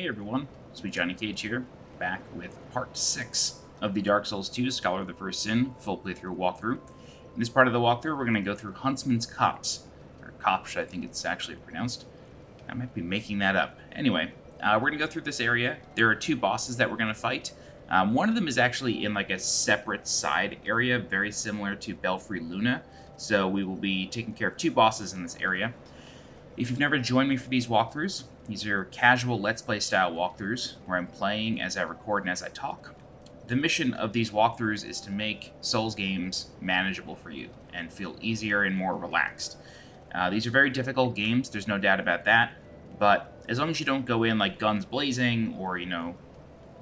Hey everyone, SweetJohnnyCage here, back with part 6 of the Dark Souls 2 Scholar of the First Sin full playthrough walkthrough. In this part of the walkthrough, we're going to go through Huntsman's Copse, or Copse, I think it's actually pronounced. I might be making that up. Anyway, we're going to go through this area. There are two bosses that we're going to fight. One of them is actually in like a separate side area, very similar to Belfry Luna, so we will be taking care of two bosses in this area. If you've never joined me for these walkthroughs, these are casual Let's Play style walkthroughs where I'm playing as I record and as I talk. The mission of these walkthroughs is to make Souls games manageable for you and feel easier and more relaxed. These are very difficult games, there's no doubt about that, but as long as you don't go in like guns blazing or,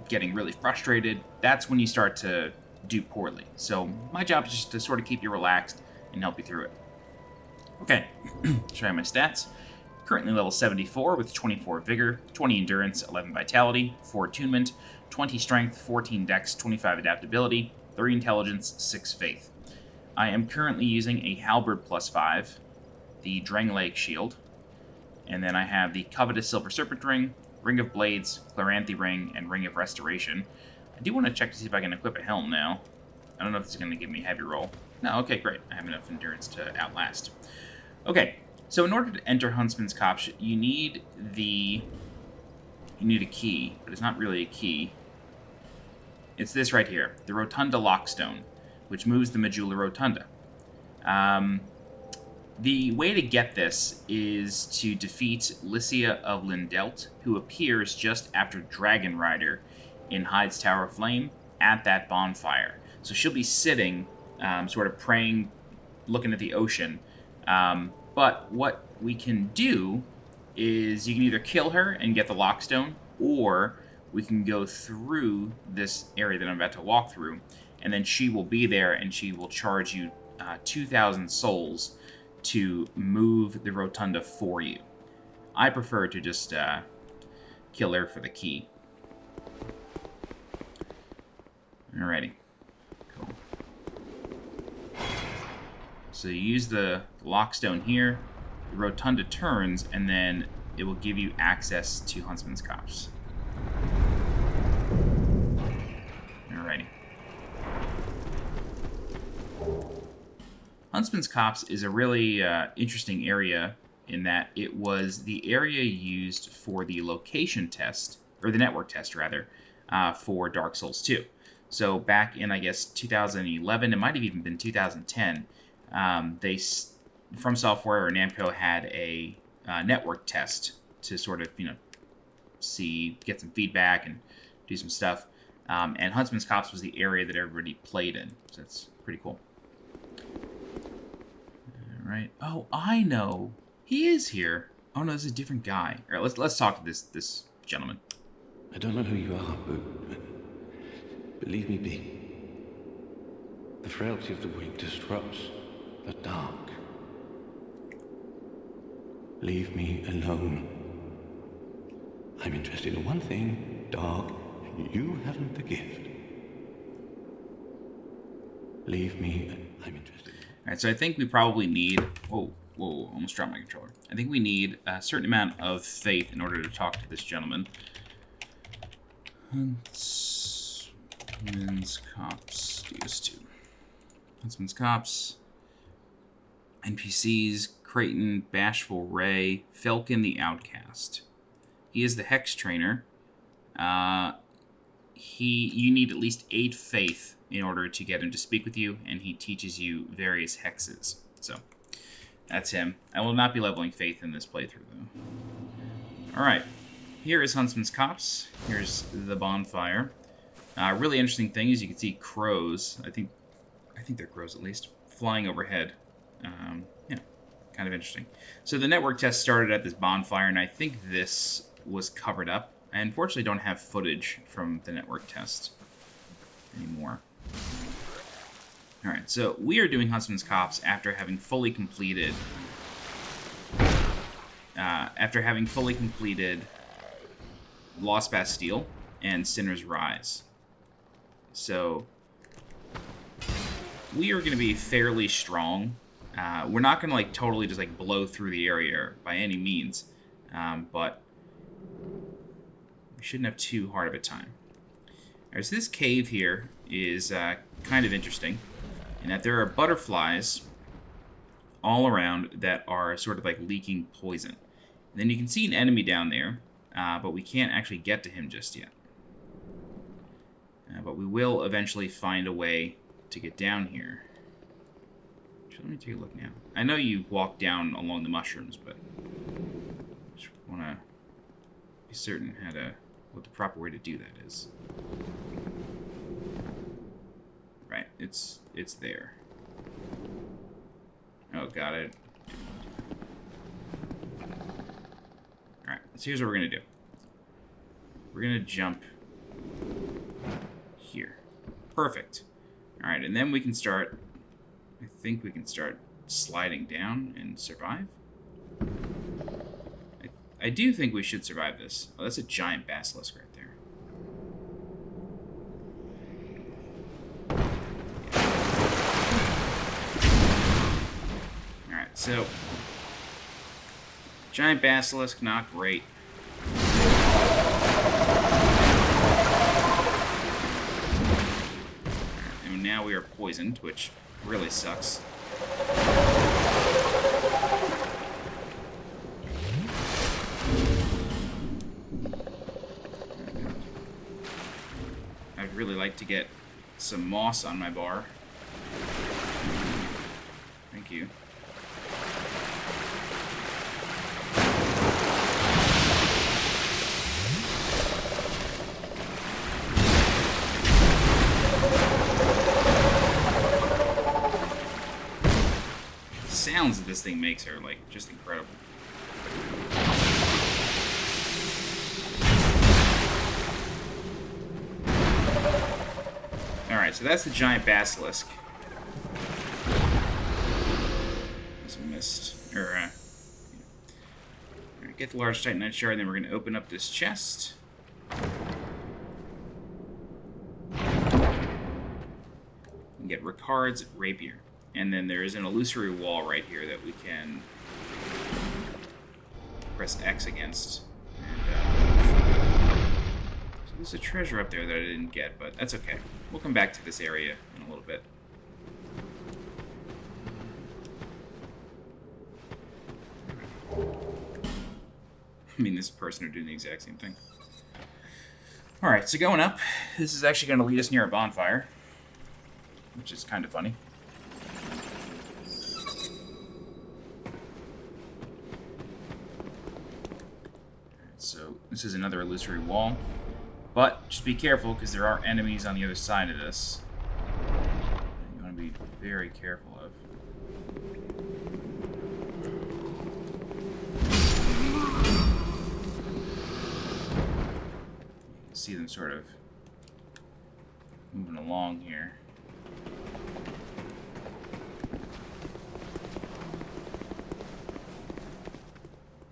getting really frustrated, that's when you start to do poorly. So my job is just to sort of keep you relaxed and help you through it. Okay, show you my stats. Currently level 74 with 24 Vigor, 20 Endurance, 11 Vitality, 4 Attunement, 20 Strength, 14 Dex, 25 Adaptability, 3 Intelligence, 6 Faith. I am currently using a Halberd plus 5, the Dragonslayer Shield, and then I have the Covetous Silver Serpent Ring, Ring of Blades, Chloranthy Ring, and Ring of Restoration. I do want to check to see if I can equip a helm now. I don't know if it's going to give me heavy roll. No, okay, great. I have enough endurance to outlast. Okay, so in order to enter Huntsman's Copse, you need a key, but it's not really a key. It's this right here, the Rotunda Lockstone, which moves the Majula Rotunda. The way to get this is to defeat Lycia of Lindelt, who appears just after Dragon Rider in Hyde's Tower of Flame at that bonfire. So she'll be sitting, sort of praying, looking at the ocean. But what we can do is you can either kill her and get the Lockstone, or we can go through this area that I'm about to walk through, and then she will be there and she will charge you 2,000 souls to move the Rotunda for you. I prefer to just kill her for the key. Alrighty. Cool. So you use the Lockstone here, the Rotunda turns, and then it will give you access to Huntsman's Copse. Alrighty. Huntsman's Copse is a really interesting area in that it was the area used for the location test, or the network test rather, for Dark Souls 2. So back in, I guess, 2011, it might have even been 2010, From Software or Namco had a network test to sort of, get some feedback and do some stuff. And Huntsman's Copse was the area that everybody played in, so that's pretty cool. All right. Oh, I know. He is here. Oh no, this is a different guy. All right, let's talk to this gentleman. I don't know who you are, but leave me be. The frailty of the weak disrupts the dark. Leave me alone. I'm interested in one thing, dark. You haven't the gift. Leave me. I'm interested. All right, so I think we probably need... Whoa, almost dropped my controller. I think we need a certain amount of faith in order to talk to this gentleman. Huntsman's Copse, DS2. Huntsman's Copse. NPCs, Creighton, Bashful Ray, Falcon the Outcast. He is the Hex Trainer. You need at least 8 faith in order to get him to speak with you, and he teaches you various hexes. So, that's him. I will not be leveling faith in this playthrough, though. Alright, here is Huntsman's Copse. Here's the bonfire. Really interesting thing is you can see crows. I think they're crows at least, flying overhead. Kind of interesting. So the network test started at this bonfire, and I think this was covered up. I unfortunately don't have footage from the network test anymore. Alright, so we are doing Huntsman's Copse after having fully completed Lost Bastille and Sinner's Rise. So we are going to be fairly strong. We're not going to totally just blow through the area by any means, but we shouldn't have too hard of a time. Alright, so this cave here is kind of interesting in that there are butterflies all around that are sort of like leaking poison. And then you can see an enemy down there, but we can't actually get to him just yet. But we will eventually find a way to get down here. Actually, let me take a look now. I know you walk down along the mushrooms, but I just want to be certain what the proper way to do that is. Right, it's there. Oh, got it. Alright, so here's what we're going to do. We're going to jump here. Perfect. Alright, and then we can start... I think we can start sliding down and survive. I do think we should survive this. Oh, that's a giant basilisk right there. Alright, so... giant basilisk, not great. And now we are poisoned, which really sucks. I'd really like to get some moss on my bar. Thank you. The sounds that this thing makes are, like, just incredible. Alright, so that's the giant basilisk. Some mist. Alright, get the large titanite shard, and then we're going to open up this chest. And get Rciard's Rapier. And then there is an illusory wall right here that we can press X against. And, so there's a treasure up there that I didn't get, but that's okay. We'll come back to this area in a little bit. I mean, this person are doing the exact same thing. Alright, so going up, this is actually going to lead us near a bonfire, which is kind of funny. So this is another illusory wall, but just be careful because there are enemies on the other side of this. You want to be very careful of. You can see them sort of moving along here.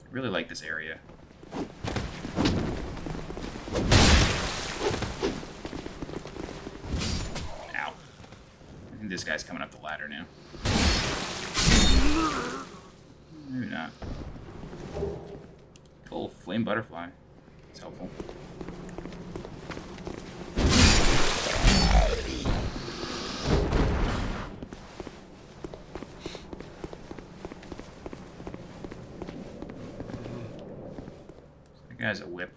I really like this area. This guy's coming up the ladder now. Maybe not. Cool, flame butterfly. It's helpful. That guy's a whip.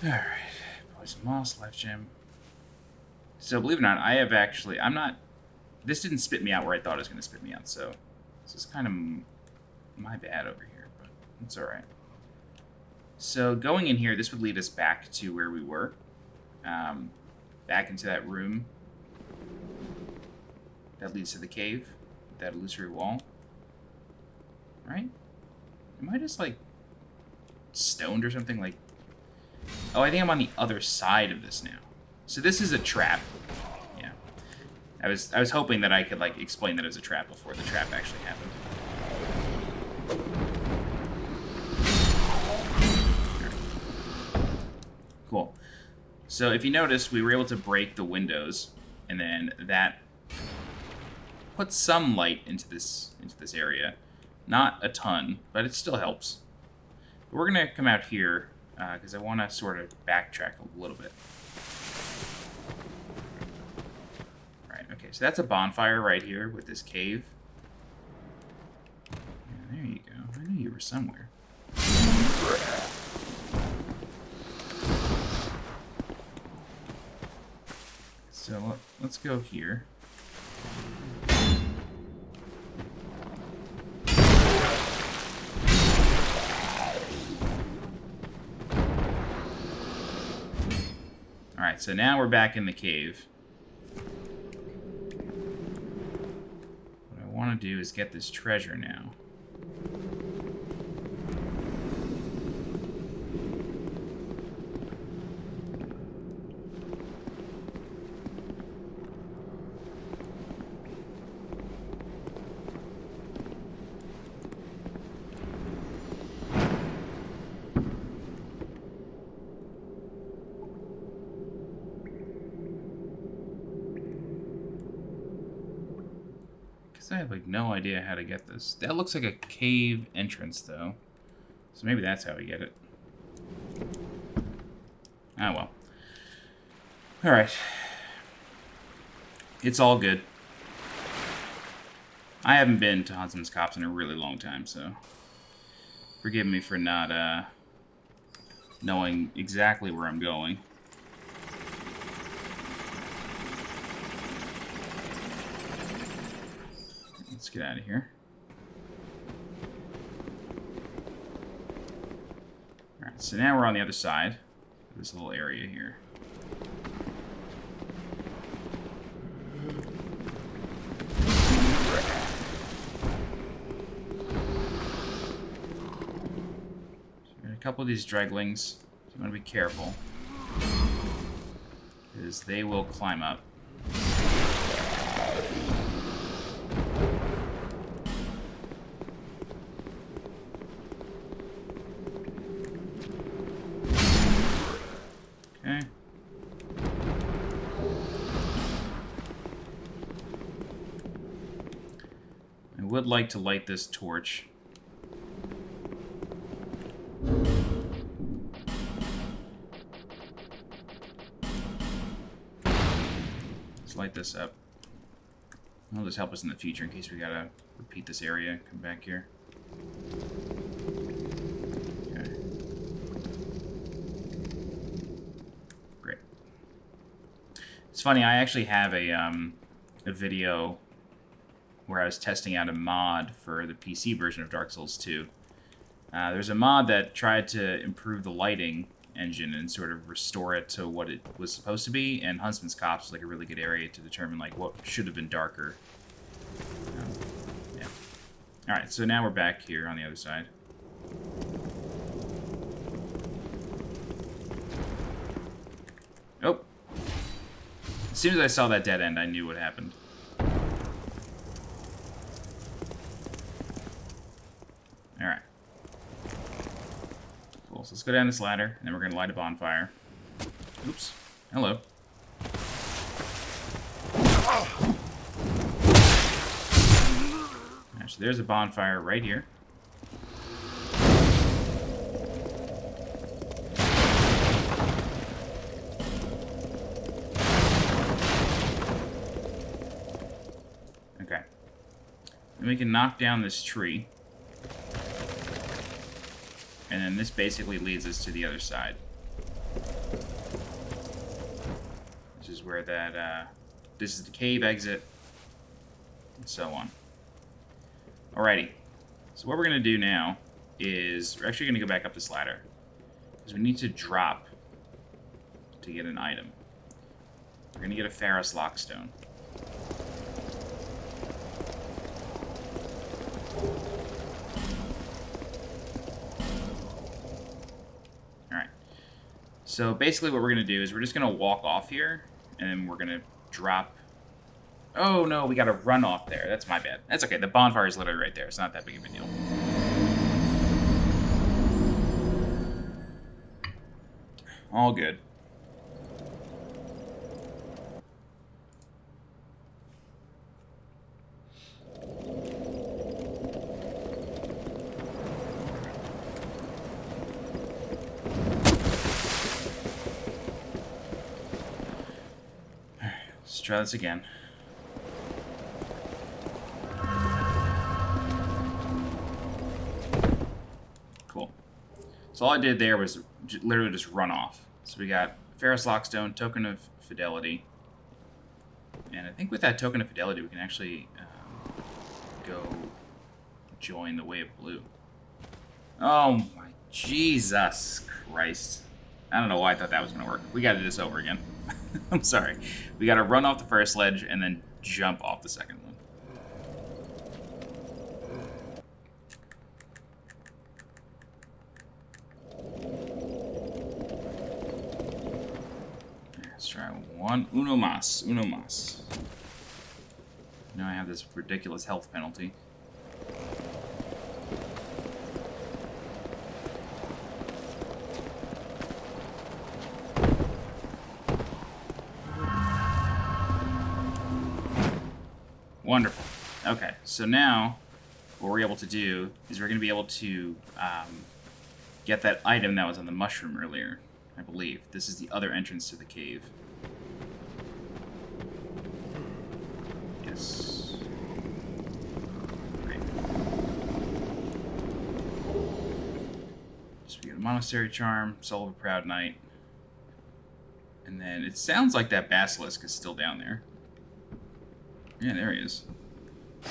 Alright, poison moss, life gem. So believe it or not, this didn't spit me out where I thought it was going to spit me out, so this is kind of my bad over here, but it's alright. So going in here, this would lead us back to where we were. Back into that room. That leads to the cave, that illusory wall. Right? Am I just, like, stoned or something? Like, oh, I think I'm on the other side of this now. So this is a trap. Yeah. I was hoping that I could, like, explain that it was a trap before the trap actually happened. Cool. So if you notice, we were able to break the windows, and then that puts some light into this area. Not a ton, but it still helps. But we're gonna come out here because I want to sort of backtrack a little bit. Right. Okay. So that's a bonfire right here with this cave. Yeah, there you go. I knew you were somewhere. So let's go here. Alright, so now we're back in the cave. What I want to do is get this treasure now. I have like no idea how to get this. That looks like a cave entrance though. So maybe that's how we get it. Ah well. Alright. It's all good. I haven't been to Huntsman's Copse in a really long time, so forgive me for not knowing exactly where I'm going. Let's get out of here. Alright, so now we're on the other side of this little area here. So we got a couple of these dreglings, so you want to be careful, because they will climb up. Would like to light this torch. Let's light this up. That'll just help us in the future in case we gotta repeat this area. Come back here. Okay. Great. It's funny, I actually have a video where I was testing out a mod for the PC version of Dark Souls 2. There's a mod that tried to improve the lighting engine and sort of restore it to what it was supposed to be, and Huntsman's Copse is like a really good area to determine like what should have been darker. Yeah. Alright, so now we're back here on the other side. Oh! As soon as I saw that dead end, I knew what happened. Alright. Cool, so let's go down this ladder, and then we're going to light a bonfire. Oops. Hello. Right, so there's a bonfire right here. Okay. And we can knock down this tree. And then this basically leads us to the other side. This is where that, this is the cave exit, and so on. Alrighty. So what we're going to do now is, we're actually going to go back up this ladder. Because we need to drop to get an item. We're going to get a Pharros Lockstone. So basically what we're going to do is we're just going to walk off here, and then we're going to drop... Oh, no, we got to run off there. That's my bad. That's okay. The bonfire is literally right there. It's not that big of a deal. All good. Let's try this again. Cool. So all I did there was literally just run off. So we got Pharros Lockstone, Token of Fidelity. And I think with that Token of Fidelity, we can actually go join the Way of Blue. Oh my Jesus Christ. I don't know why I thought that was going to work. We got to do this over again. I'm sorry. We got to run off the first ledge and then jump off the second one. Let's try one. Uno mas. Uno mas. Now I have this ridiculous health penalty. Wonderful. Okay, so now what we're able to do is we're going to be able to get that item that was on the mushroom earlier, I believe. This is the other entrance to the cave. Yes. Great. So we get a Monastery Charm, Soul of a Proud Knight. And then it sounds like that Basilisk is still down there. Yeah, there he is.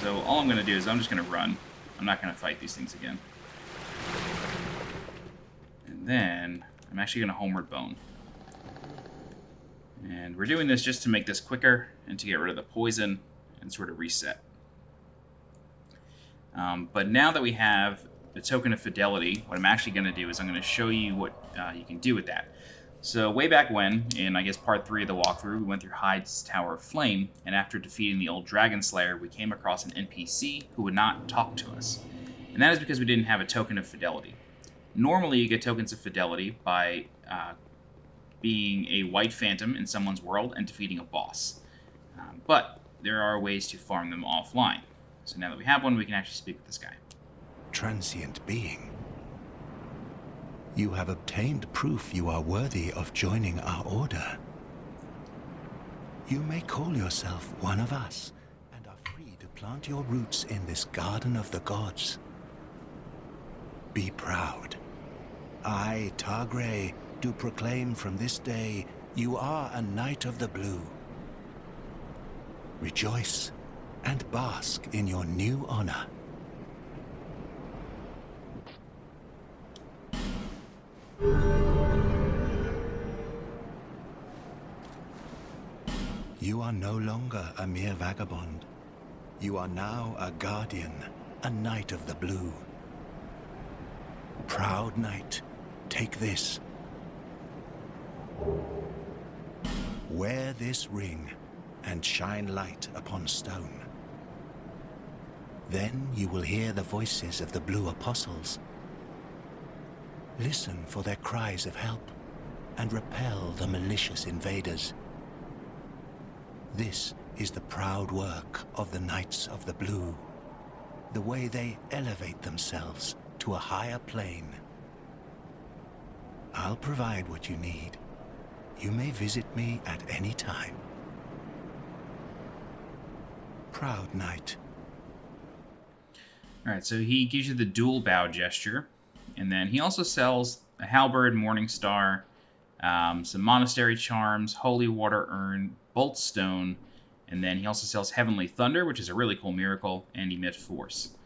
So all I'm going to do is I'm just going to run. I'm not going to fight these things again. And then I'm actually going to Homeward Bone. And we're doing this just to make this quicker and to get rid of the poison and sort of reset. But now that we have the Token of Fidelity, what I'm actually going to do is I'm going to show you what you can do with that. So way back when, in I guess part 3 of the walkthrough, we went through Hyde's Tower of Flame, and after defeating the old Dragonslayer, we came across an NPC who would not talk to us. And that is because we didn't have a Token of Fidelity. Normally you get tokens of fidelity by being a white phantom in someone's world and defeating a boss. But there are ways to farm them offline. So now that we have one, we can actually speak with this guy. Transient being. You have obtained proof you are worthy of joining our order. You may call yourself one of us, and are free to plant your roots in this garden of the gods. Be proud. I, Targray, do proclaim from this day you are a Knight of the Blue. Rejoice and bask in your new honor. You are no longer a mere vagabond. You are now a guardian, a Knight of the Blue. Proud Knight, take this. Wear this ring and shine light upon stone. Then you will hear the voices of the Blue Apostles. Listen for their cries of help and repel the malicious invaders. This is the proud work of the Knights of the Blue, the way they elevate themselves to a higher plane. I'll provide what you need. You may visit me at any time. Proud Knight. Alright, so he gives you the dual bow gesture, and then he also sells a halberd, Morning Star, some monastery charms, holy water urn, bolt stone, and then he also sells Heavenly Thunder, which is a really cool miracle, and Emit Force.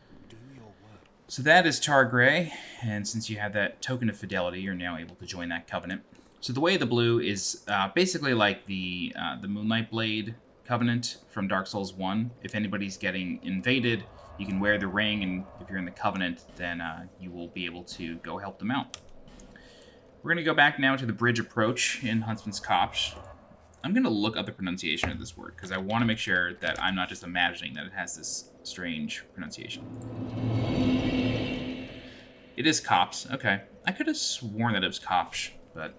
So that is Targray, and since you have that Token of Fidelity, you're now able to join that covenant. So the Way of the Blue is basically like the Moonlight Blade covenant from Dark Souls 1. If anybody's getting invaded, you can wear the ring, and if you're in the covenant, then you will be able to go help them out. We're going to go back now to the bridge approach in Huntsman's Copse. I'm going to look up the pronunciation of this word, because I want to make sure that I'm not just imagining that it has this strange pronunciation. It is Copse. Okay. I could have sworn that it was Copse, but...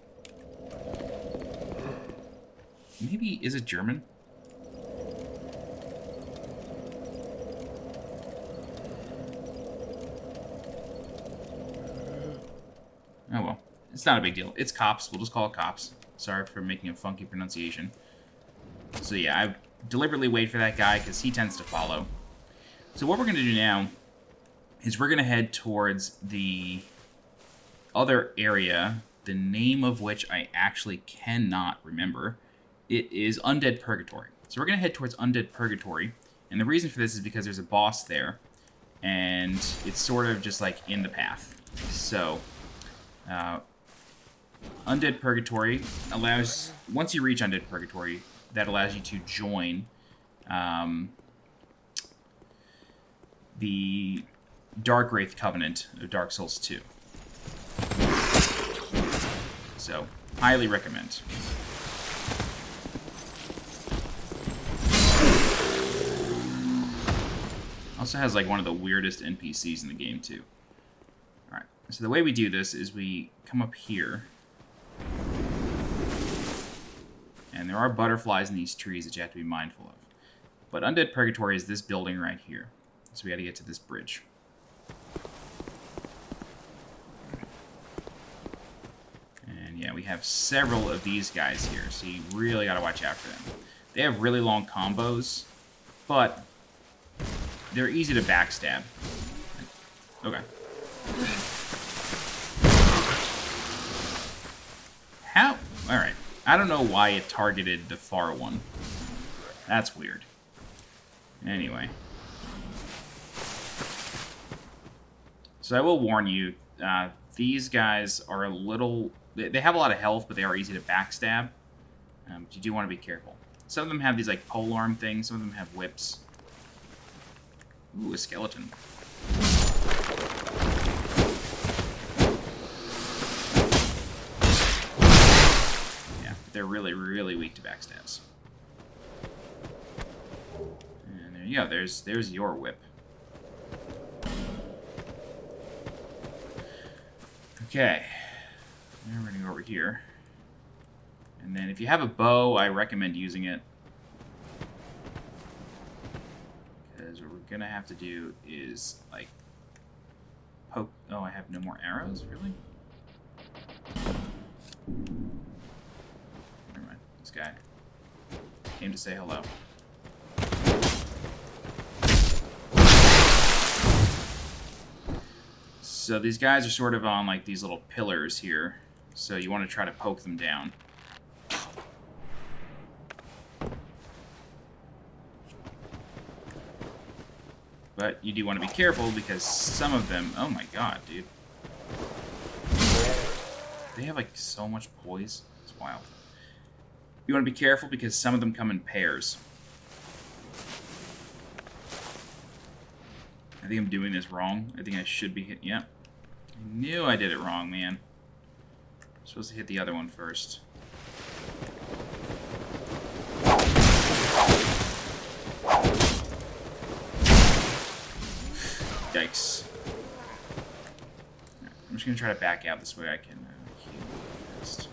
maybe, is it German? Oh well. It's not a big deal. It's Copse. We'll just call it Copse. Sorry for making a funky pronunciation. So yeah, I deliberately wait for that guy because he tends to follow. So what we're going to do now is we're going to head towards the other area, the name of which I actually cannot remember. It is Undead Purgatory. So we're going to head towards Undead Purgatory, and the reason for this is because there's a boss there, and it's sort of just like in the path. So, Undead Purgatory allows, once you reach Undead Purgatory, that allows you to join the Darkwraith Covenant of Dark Souls 2. So, highly recommend. Also has like one of the weirdest NPCs in the game too. Alright, so the way we do this is we come up here. And there are butterflies in these trees that you have to be mindful of. But Undead Purgatory is this building right here. So we gotta get to this bridge. And yeah, we have several of these guys here, so you really gotta watch out for them. They have really long combos, but they're easy to backstab. Okay. How? Alright. I don't know why it targeted the far one. That's weird. Anyway. So I will warn you, these guys are a little... They have a lot of health, but they are easy to backstab. But you do want to be careful. Some of them have these like polearm things, some of them have whips. Ooh, a skeleton. Yeah, they're really, really weak to backstabs. And there you go, there's your whip. Okay. Now we're gonna go over here. And then if you have a bow, I recommend using it. Because what we're gonna have to do is, like, poke... Oh, I have no more arrows? Really? Never mind. This guy came to say hello. So these guys are sort of on, like, these little pillars here. So you want to try to poke them down. But you do want to be careful because some of them... Oh my god, dude. They have, like, so much poise. It's wild. You want to be careful because some of them come in pairs. I think I'm doing this wrong. I think I should be hit... Yep. I knew I did it wrong, man. I'm supposed to hit the other one first. Yikes. Right, I'm just going to try to back out this way I can heal fast.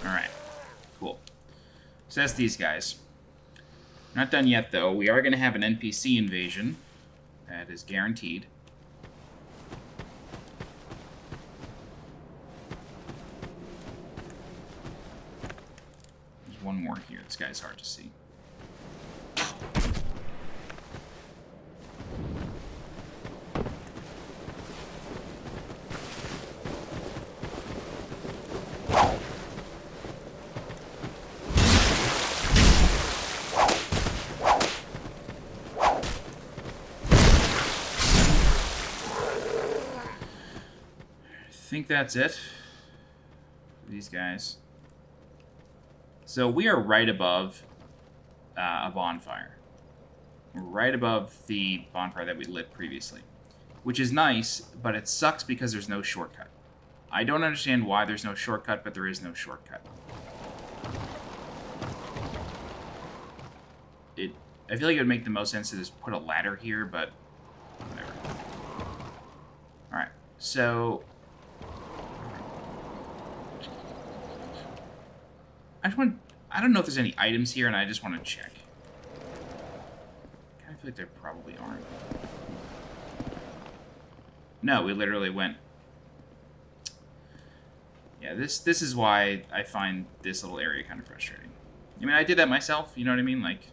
Alright. Cool. So that's these guys. Not done yet, though. We are going to have an NPC invasion. That is guaranteed. There's one more here. This guy's hard to see. I think that's it for these guys. So we are right above a bonfire. We're right above the bonfire that we lit previously, which is nice, but it sucks because there's no shortcut. I don't understand why there's no shortcut, but there is no shortcut. I feel like it would make the most sense to just put a ladder here, but whatever. Alright, so... I don't know if there's any items here, and I just want to check. I kind of feel like there probably aren't. No, we literally went... Yeah, this is why I find this little area kind of frustrating. I mean, I did that myself, you know what I mean? Like,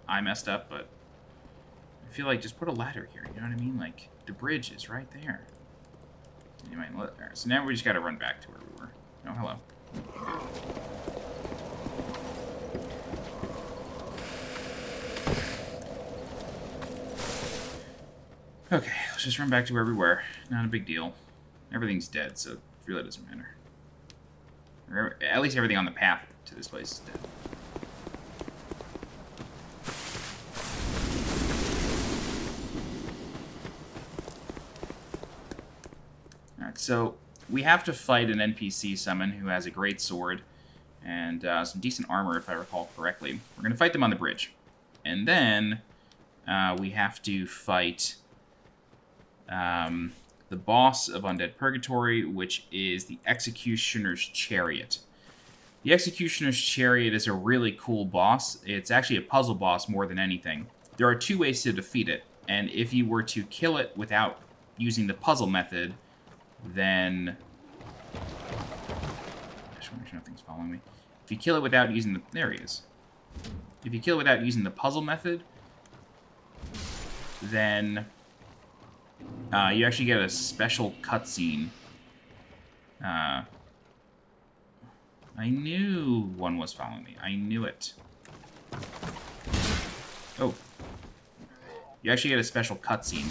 I messed up, but I feel like just put a ladder here, you know what I mean? Like, the bridge is right there. Anyway, all right, so now we just gotta run back to where we were. Oh, hello. Okay, let's just run back to where we were. Not a big deal. Everything's dead, so it really doesn't matter. Or at least everything on the path to this place is dead. Alright, so we have to fight an NPC summon who has a great sword and some decent armor, if I recall correctly. We're going to fight them on the bridge. And then we have to fight the boss of Undead Purgatory, which is the Executioner's Chariot. The Executioner's Chariot is a really cool boss. It's actually a puzzle boss more than anything. There are two ways to defeat it, and if you were to kill it without using the puzzle method, then... I just want to make sure nothing's following me. If you kill it without using the... There he is. If you kill it without using the puzzle method, then... you actually get a special cutscene. I knew one was following me. I knew it. Oh. You actually get a special cutscene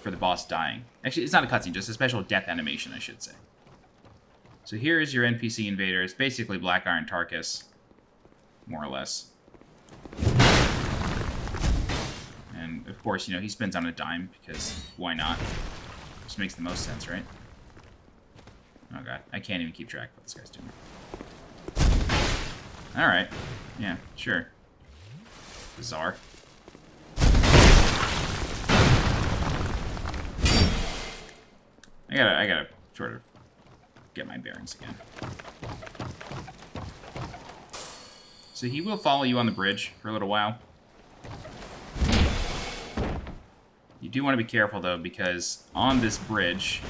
for the boss dying. Actually, it's not a cutscene, just a special death animation, I should say. So here is your NPC invader. It's basically Black Iron Tarkus, more or less. And, of course, you know, he spins on a dime, because why not? Just makes the most sense, right? Oh, God. I can't even keep track of what this guy's doing. Alright. Yeah, sure. Bizarre. I gotta sort of get my bearings again. So he will follow you on the bridge for a little while. You do want to be careful, though, because on this bridge,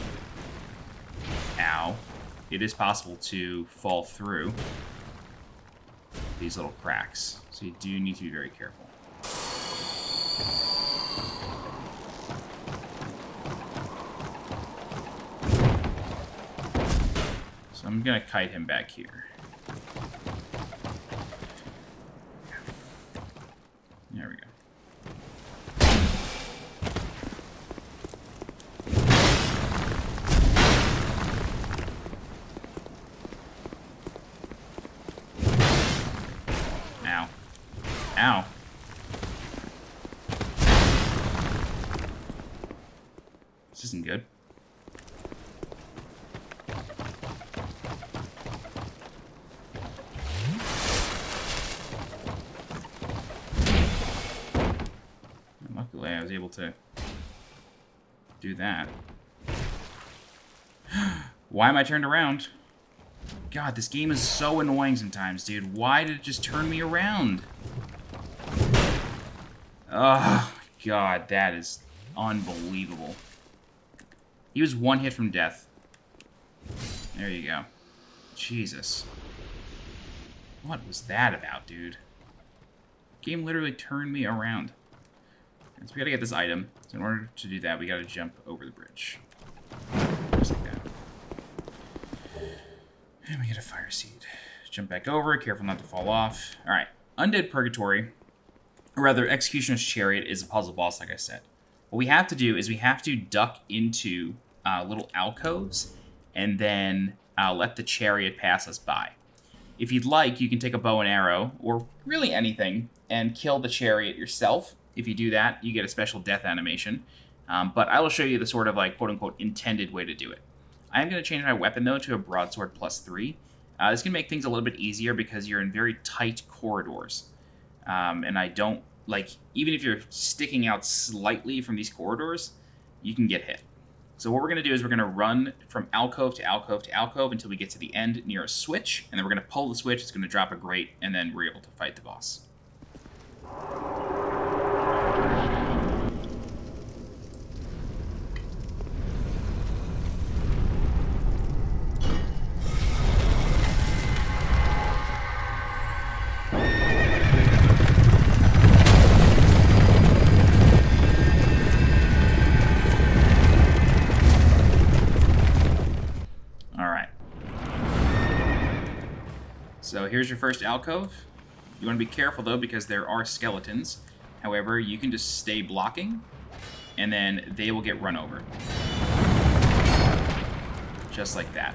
ow, it is possible to fall through these little cracks. So you do need to be very careful. So I'm going to kite him back here. There we go. Ow. This isn't good. And luckily, I was able to do that. Why am I turned around? God, this game is so annoying sometimes, dude. Why did it just turn me around? Oh, God, that is unbelievable. He was one hit from death. There you go. Jesus. What was that about, dude? Game literally turned me around. And so we gotta get this item. So in order to do that, we gotta jump over the bridge. Just like that. And we get a fire seed. Jump back over, careful not to fall off. Alright, Undead Purgatory, or rather, Executioner's Chariot is a puzzle boss, like I said. What we have to do is we have to duck into little alcoves and then let the chariot pass us by. If you'd like, you can take a bow and arrow, or really anything, and kill the chariot yourself. If you do that, you get a special death animation. But I will show you the sort of, like, quote-unquote, intended way to do it. I am going to change my weapon, though, to a broadsword +3. This can make things a little bit easier because you're in very tight corridors. And I don't, like, even if you're sticking out slightly from these corridors, you can get hit. So what we're going to do is we're going to run from alcove to alcove to alcove until we get to the end near a switch, and then we're going to pull the switch, it's going to drop a grate, and then we're able to fight the boss. here's your first alcove. You want to be careful, though, because there are skeletons. However, you can just stay blocking, and then they will get run over. Just like that.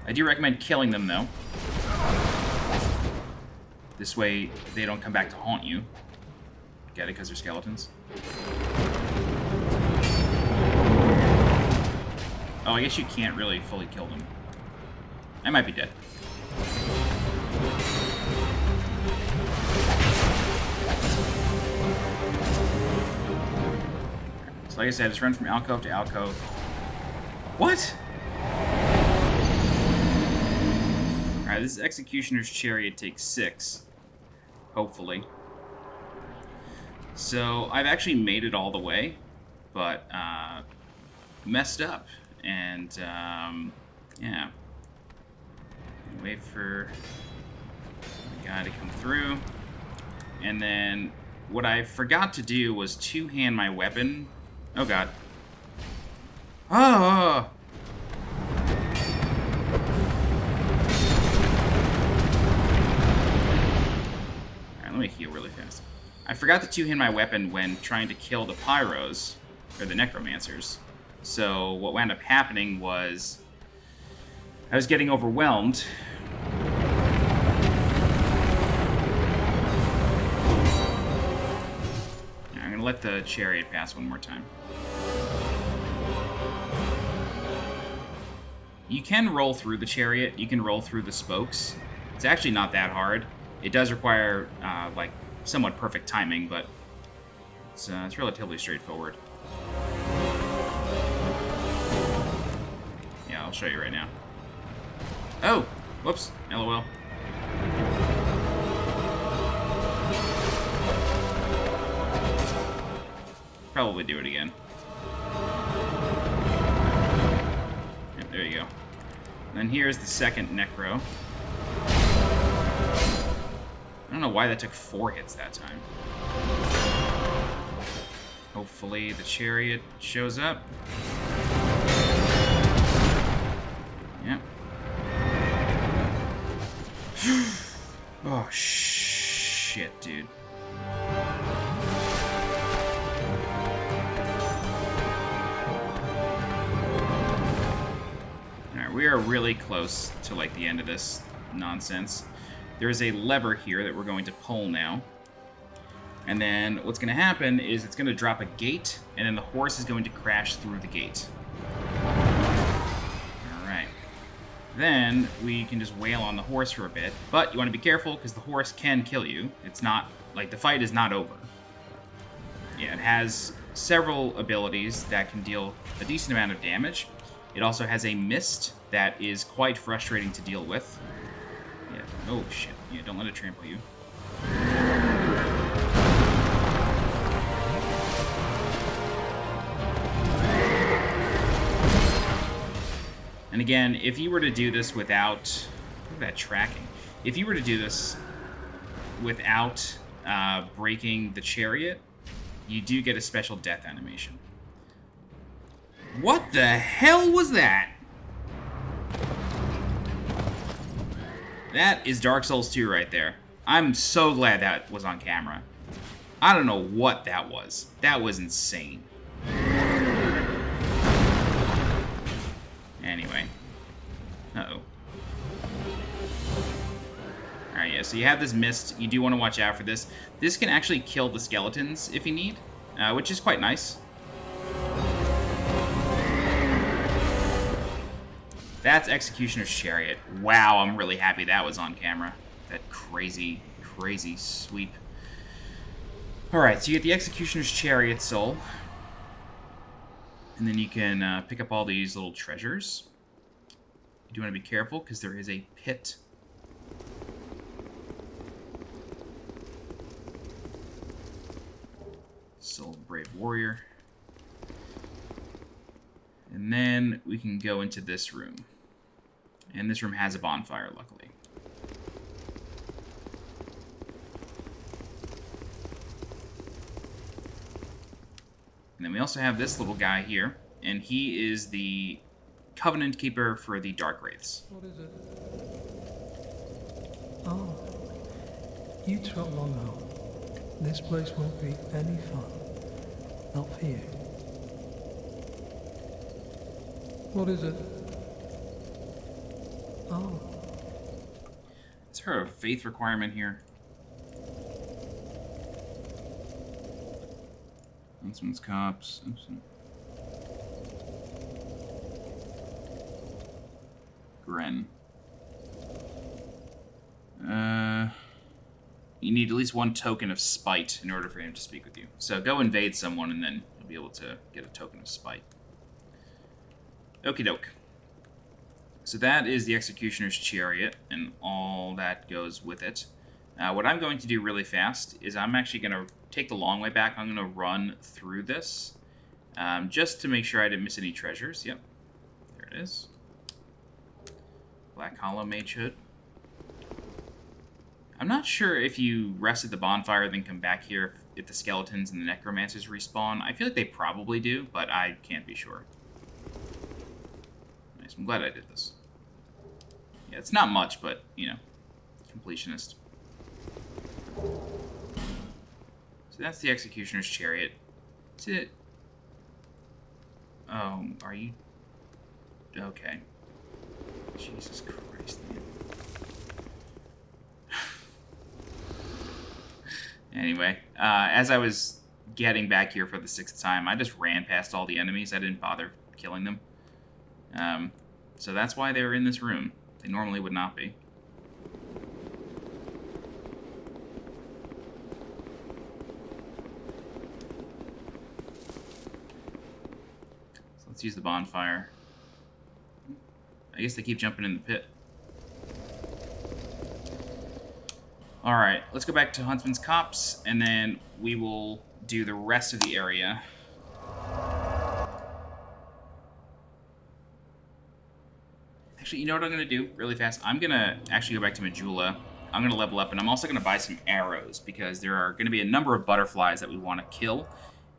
I do recommend killing them, though. This way, they don't come back to haunt you. Get it? Because they're skeletons. Oh, I guess you can't really fully kill them. I might be dead. So like I said, just run from alcove to alcove. What? Alright, this Executioner's Chariot takes 6. Hopefully. So, I've actually made it all the way, but, messed up. And, yeah. Wait for the guy to come through. And then, what I forgot to do was two-hand my weapon. Oh, God. Oh! Alright, let me heal really fast. I forgot to two-hand my weapon when trying to kill the Pharros, or the Necromancers. So what wound up happening was I was getting overwhelmed. I'm going to let the Chariot pass one more time. You can roll through the Chariot. You can roll through the spokes. It's actually not that hard. It does require, like, somewhat perfect timing, but it's relatively straightforward. Yeah, I'll show you right now. Oh! Whoops. LOL. Probably do it again. Yep, there you go. And then here's the second Necro. I don't know why that took 4 hits that time. Hopefully the Chariot shows up. Yep. Oh, shit, dude. Alright, we are really close to, like, the end of this nonsense. There's a lever here that we're going to pull now. And then what's going to happen is it's going to drop a gate, and then the horse is going to crash through the gate. Alright. Then we can just wail on the horse for a bit. But you want to be careful, because the horse can kill you. It's not, like, the fight is not over. Yeah, it has several abilities that can deal a decent amount of damage. It also has a mist that is quite frustrating to deal with. Yeah. Oh, shit. Yeah, don't let it trample you. And again, if you were to do this without... Look at that tracking. If you were to do this without breaking the Chariot, you do get a special death animation. What the hell was that? That is Dark Souls 2 right there. I'm so glad that was on camera. I don't know what that was. That was insane. Anyway. Uh-oh. Alright, yeah, so you have this mist. You do want to watch out for this. This can actually kill the skeletons if you need, which is quite nice. That's Executioner's Chariot. Wow, I'm really happy that was on camera. That crazy, crazy sweep. Alright, so you get the Executioner's Chariot soul. And then you can pick up all these little treasures. You do want to be careful, because there is a pit. Soul of Brave Warrior. And then we can go into this room. And this room has a bonfire, luckily. And then we also have this little guy here, and he is the Covenant Keeper for the Darkwraiths. What is it? You trot along home. This place won't be any fun. Not for you. What is it? Oh. Is there a faith requirement here? Huntsman's Copse. Gren. You need at least one token of spite in order for him to speak with you. So go invade someone and then you'll be able to get a token of spite. Okie doke. So that is the Executioner's Chariot and all that goes with it. What I'm going to do really fast is I'm actually going to take the long way back. I'm going to run through this just to make sure I didn't miss any treasures. Yep, there it is. Black Hollow Mage Hood. I'm not sure if you rest at the bonfire then come back here if the skeletons and the necromancers respawn. I feel like they probably do, but I can't be sure. Nice, I'm glad I did this. Yeah, it's not much, but, you know, completionist. So that's the Executioner's Chariot. That's it. Oh, are you... Okay. Jesus Christ, man. Anyway, as I was getting back here for the 6th time, I just ran past all the enemies. I didn't bother killing them. So that's why they were in this room. They normally would not be. So let's use the bonfire. I guess they keep jumping in the pit. Alright, let's go back to Huntsman's Copse, and then we will do the rest of the area. Actually, you know what I'm going to do really fast? I'm going to actually go back to Majula. I'm going to level up, and I'm also going to buy some arrows, because there are going to be a number of butterflies that we want to kill,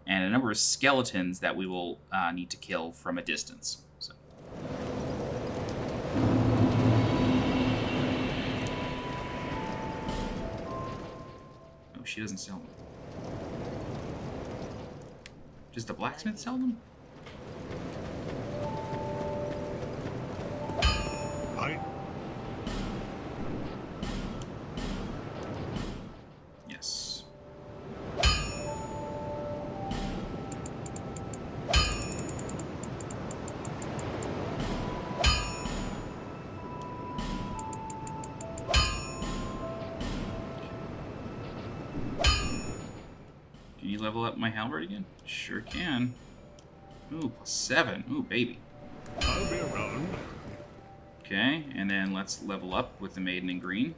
and a number of skeletons that we will need to kill from a distance. So. She doesn't sell them. Does the blacksmith sell them? Yes. Can you level up my halberd again? Sure can. Ooh, +7. Ooh, baby. I'll be around. Okay, and then let's level up with the Maiden in Green.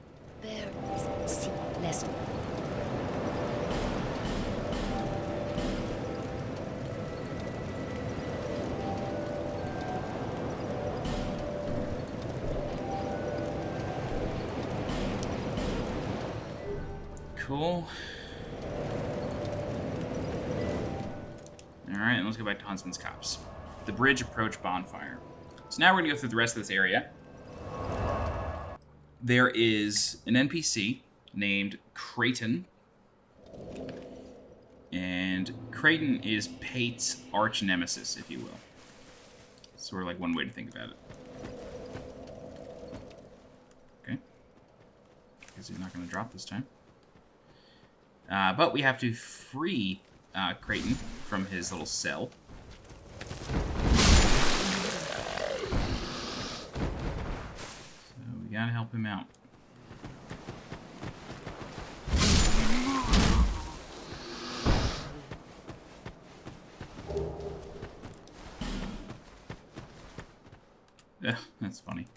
Cool. Alright, and let's go back to Huntsman's Copse. The bridge approach bonfire. So now we're going to go through the rest of this area. There is an NPC named Creighton. And Creighton is Pate's arch nemesis, if you will. Sort of like one way to think about it. Okay. Guess he's not going to drop this time. But we have to free Creighton from his little cell. So we gotta help him out. Yeah, that's funny.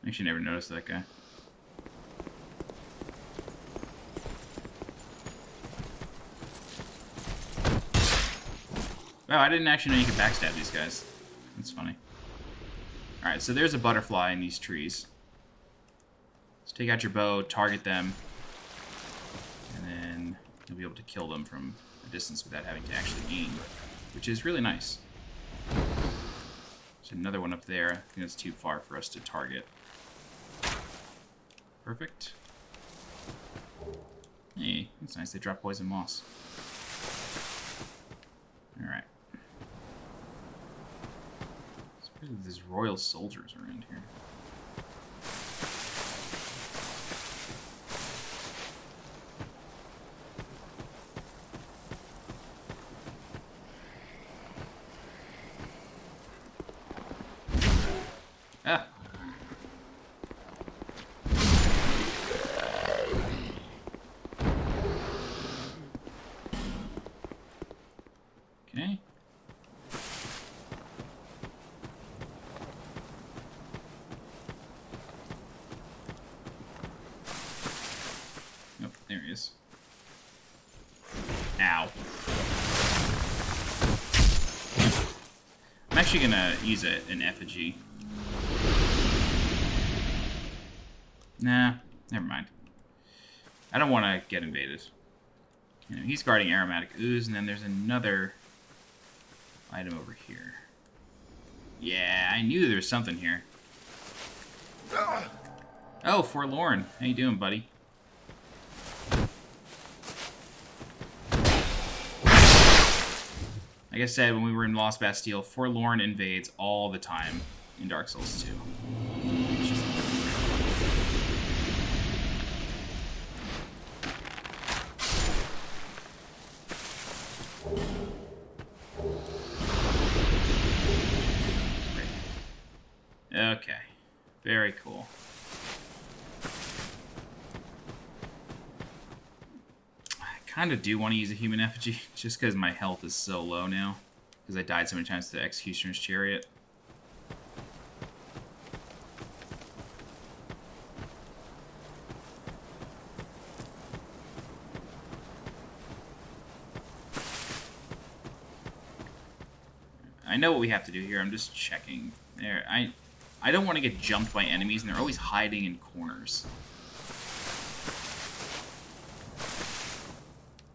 Actually, never noticed that guy. Wow, I didn't actually know you could backstab these guys. That's funny. Alright, so there's a butterfly in these trees. Let's take out your bow, target them, and then you'll be able to kill them from a distance without having to actually aim, which is really nice. There's another one up there. I think that's too far for us to target. Perfect. Hey, that's nice. They drop poison moss. Alright. These royal soldiers around here. Ah. Okay. Nope, there he is. Ow. I'm actually gonna use an effigy. Nah, never mind. I don't want to get invaded. You know, he's guarding aromatic ooze, and then there's another item over here. Yeah, I knew there was something here. Oh, Forlorn. How you doing, buddy? Like I said, when we were in Lost Bastille, Forlorn invades all the time in Dark Souls 2. Okay, very cool. I kind of do want to use a human effigy, just because my health is so low now, because I died so many times to the Executioner's Chariot. I know what we have to do here, I'm just checking. There, I don't want to get jumped by enemies, and they're always hiding in corners.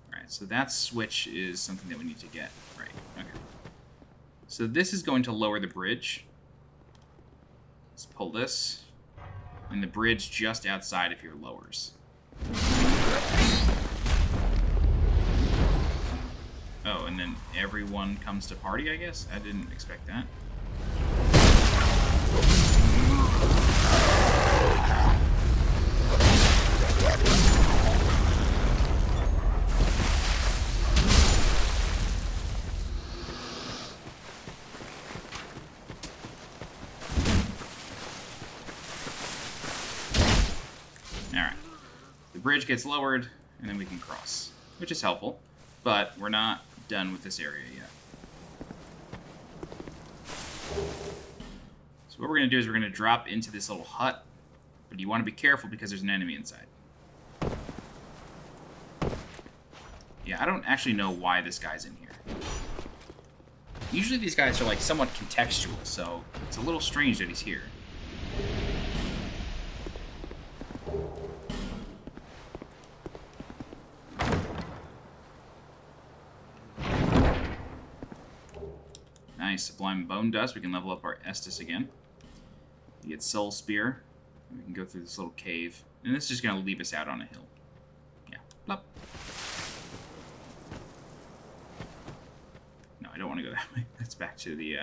Alright, so that switch is something that we need to get. Right, okay. So this is going to lower the bridge. Let's pull this. And the bridge just outside of here lowers. Oh, and then everyone comes to party, I guess? I didn't expect that. Alright. The bridge gets lowered, and then we can cross, which is helpful, but we're not done with this area yet. So what we're going to do is we're going to drop into this little hut, but you want to be careful because there's an enemy inside. Yeah, I don't actually know why this guy's in here. Usually these guys are like somewhat contextual, so it's a little strange that he's here. Nice, Sublime Bone Dust. We can level up our Estus again. We get Soul Spear. And we can go through this little cave. And this is just going to leave us out on a hill. Yeah, plop. No, I don't want to go that way. That's back to the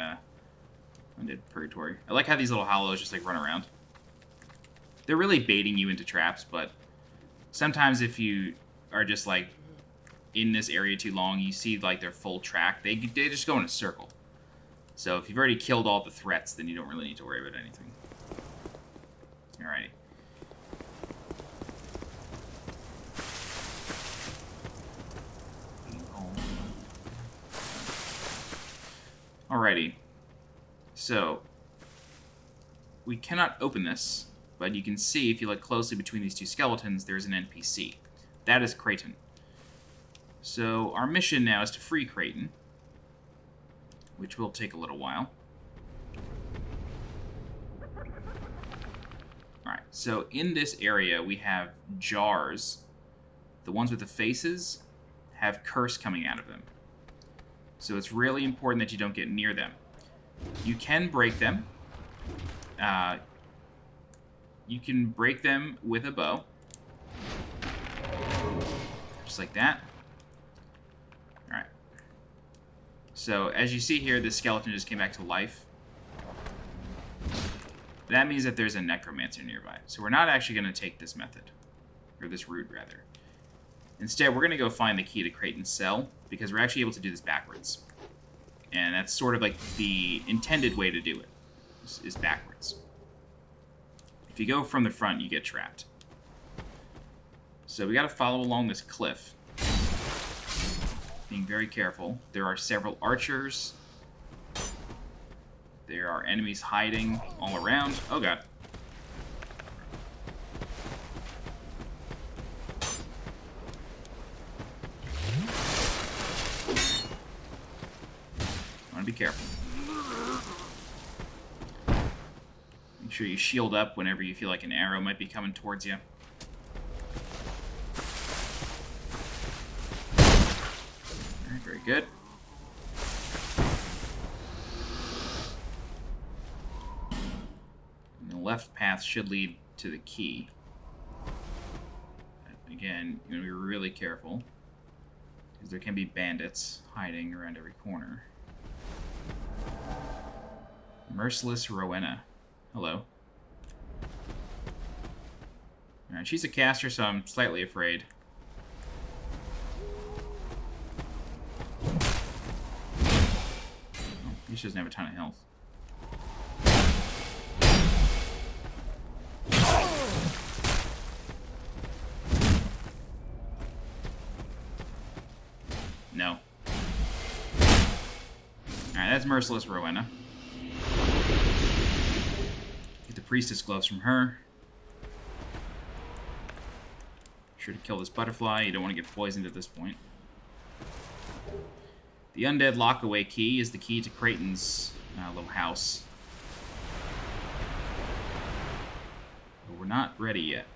Undead Purgatory. I like how these little hollows just like run around. They're really baiting you into traps, but sometimes if you are just like in this area too long, you see like their full track, they just go in a circle. So if you've already killed all the threats, then you don't really need to worry about anything. Alrighty. Alrighty. So, we cannot open this, but you can see, if you look closely between these two skeletons, there's an NPC. That is Creighton. So, our mission now is to free Creighton, which will take a little while. Alright, so in this area we have jars. The ones with the faces have curse coming out of them. So it's really important that you don't get near them. You can break them. You can break them with a bow. Just like that. Alright. So, as you see here, this skeleton just came back to life. That means that there's a Necromancer nearby. So we're not actually going to take this method. Or this route, rather. Instead, we're going to go find the key to Creighton's cell, because we're actually able to do this backwards. And that's sort of like the intended way to do it, is backwards. If you go from the front, you get trapped. So we got to follow along this cliff. Being very careful. There are several archers. There are enemies hiding all around. Oh god. Want to be careful. Make sure you shield up whenever you feel like an arrow might be coming towards you. Alright, very good. Left path should lead to the key. Again, you're going to be really careful, because there can be bandits hiding around every corner. Merciless Roenna. Hello. Alright, she's a caster, so I'm slightly afraid. Oh, she doesn't have a ton of health. No. Alright, that's Merciless Roenna. Get the Priestess gloves from her. Sure to kill this butterfly. You don't want to get poisoned at this point. The Undead Lockaway key is the key to Creighton's little house. But we're not ready yet.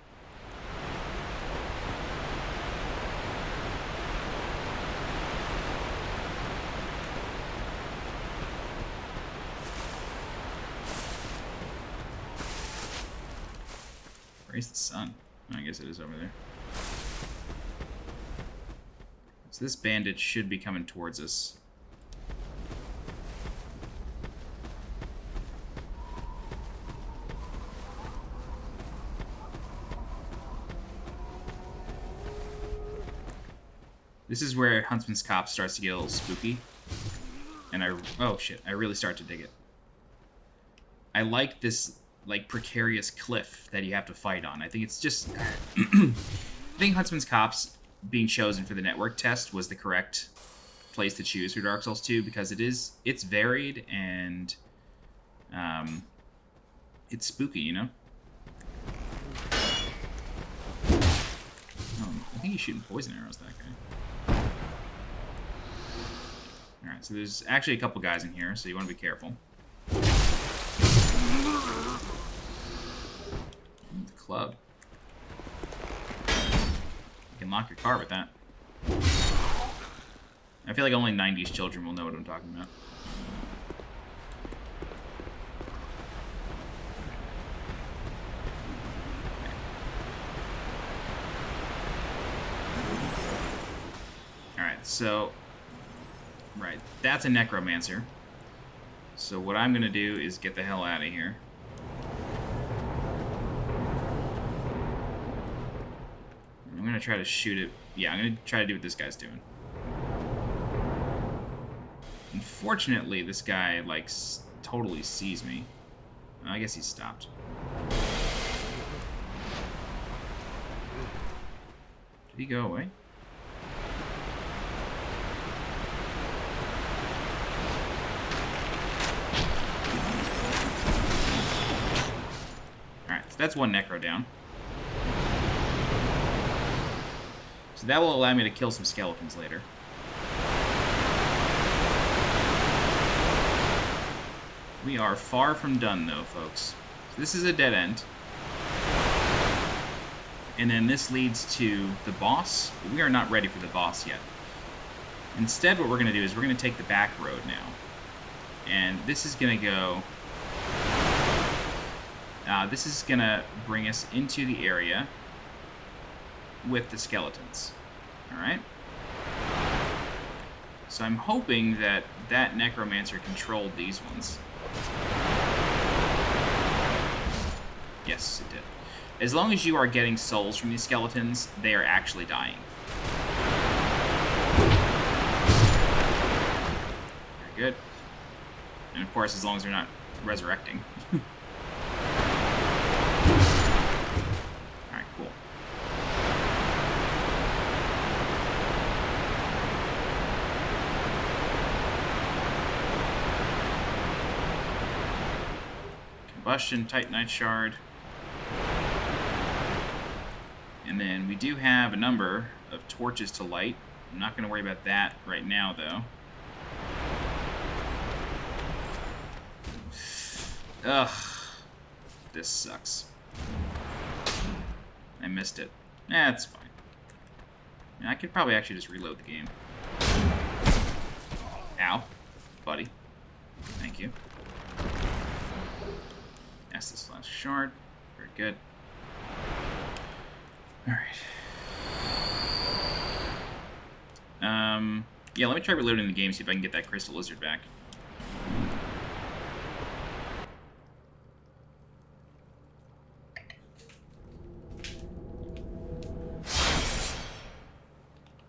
Where's the sun? I guess it is over there. So this bandit should be coming towards us. This is where Huntsman's Copse starts to get a little spooky. And oh shit, I really start to dig it. I like this like precarious cliff that you have to fight on. I think it's just I think Huntsman's Copse being chosen for the network test was the correct place to choose for Dark Souls 2, because it's varied and it's spooky, you know? Oh, I think he's shooting poison arrows, that guy. Alright, so there's actually a couple guys in here, so you want to be careful. The club. You can lock your car with that. I feel like only 90s children will know what I'm talking about. Alright, so... Right, that's a Necromancer. So what I'm going to do is get the hell out of here. I'm going to try to shoot it. Yeah, I'm going to try to do what this guy's doing. Unfortunately, this guy, like, totally sees me. I guess he's stopped. Did he go away? Alright, so that's one Necro down. So that will allow me to kill some skeletons later. We are far from done, though, folks. So this is a dead end. And then this leads to the boss. But we are not ready for the boss yet. Instead, what we're going to do is we're going to take the back road now. And this is going to go... this is going to bring us into the area with the skeletons. Alright? So I'm hoping that that Necromancer controlled these ones. Yes, it did. As long as you are getting souls from these skeletons, they are actually dying. Very good. And of course, as long as they're not resurrecting. Alright, cool. Combustion, Titanite Shard. And then we do have a number of torches to light. I'm not going to worry about that right now, though. Ugh. This sucks. I missed it. That's fine. I could probably actually just reload the game. Ow. Buddy. Thank you. That's this last shard. Very good. Alright. Yeah, let me try reloading the game, see if I can get that Crystal Lizard back.